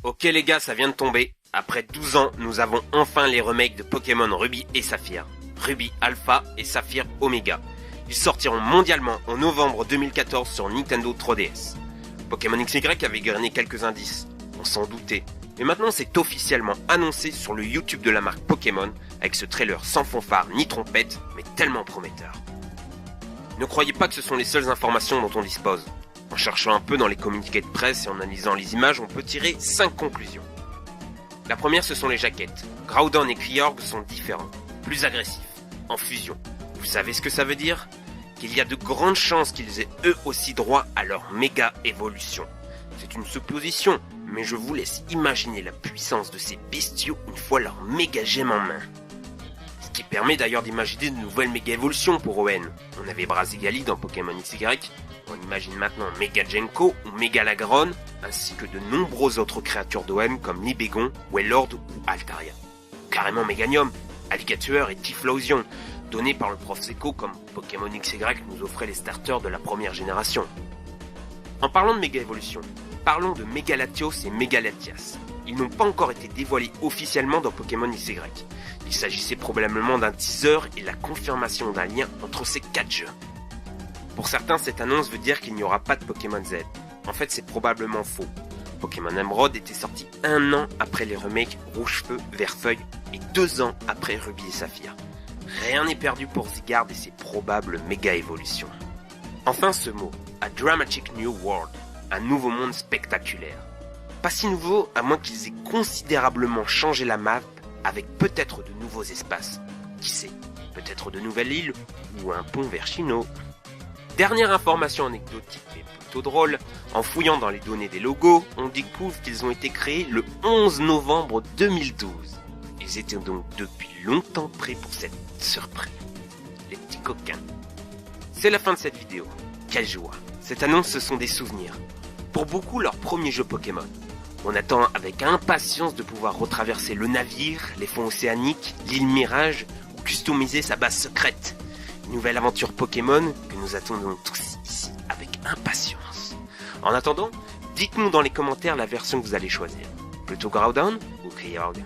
Ok les gars, ça vient de tomber. Après 12 ans, nous avons enfin les remakes de Pokémon Ruby et Saphir. Ruby Alpha et Saphir Omega. Ils sortiront mondialement en novembre 2014 sur Nintendo 3DS. Pokémon XY avait gagné quelques indices, on s'en doutait. Mais maintenant c'est officiellement annoncé sur le YouTube de la marque Pokémon avec ce trailer sans fanfare ni trompette, mais tellement prometteur. Ne croyez pas que ce sont les seules informations dont on dispose. En cherchant un peu dans les communiqués de presse et en analysant les images, on peut tirer 5 conclusions. La première, ce sont les jaquettes. Groudon et Kyogre sont différents, plus agressifs, en fusion. Vous savez ce que ça veut dire ? Qu'il y a de grandes chances qu'ils aient eux aussi droit à leur méga évolution. C'est une supposition, mais je vous laisse imaginer la puissance de ces bestiaux une fois leur méga gemme en main. Ce qui permet d'ailleurs d'imaginer de nouvelles méga évolutions pour ON. On avait Brazigali dans Pokémon XY, on imagine maintenant Méga Genko ou Méga Lagron, ainsi que de nombreuses autres créatures d'ON comme Libégon, Wailord ou Altaria. Carrément Méganium, Alligator et Typhlosion, donnés par le prof Zeko comme Pokémon XY nous offrait les starters de la première génération. En parlant de méga évolution, parlons de Mégalatios et Mégalatias. Ils n'ont pas encore été dévoilés officiellement dans Pokémon XY. Il s'agissait probablement d'un teaser et la confirmation d'un lien entre ces 4 jeux. Pour certains, cette annonce veut dire qu'il n'y aura pas de Pokémon Z. En fait, c'est probablement faux. Pokémon Emerald était sorti 1 an après les remakes Rouge-Feu, Vert-Feuille et 2 ans après Ruby et Saphir. Rien n'est perdu pour Zygarde et ses probables méga évolutions. Enfin ce mot, A Dramatic New World, un nouveau monde spectaculaire. Pas si nouveau à moins qu'ils aient considérablement changé la map avec peut-être de nouveaux espaces. Qui sait, peut-être de nouvelles îles ou un pont vers Chino. Dernière information anecdotique mais plutôt drôle, en fouillant dans les données des logos, on découvre qu'ils ont été créés le 11 novembre 2012. Ils étaient donc depuis longtemps prêts pour cette surprise. Les petits coquins. C'est la fin de cette vidéo. Quelle joie. Cette annonce, ce sont des souvenirs. Pour beaucoup, leur premier jeu Pokémon. On attend avec impatience de pouvoir retraverser le navire, les fonds océaniques, l'île Mirage ou customiser sa base secrète. Une nouvelle aventure Pokémon que nous attendons tous ici avec impatience. En attendant, dites-nous dans les commentaires la version que vous allez choisir. Plutôt Groudon ou Kyogre ?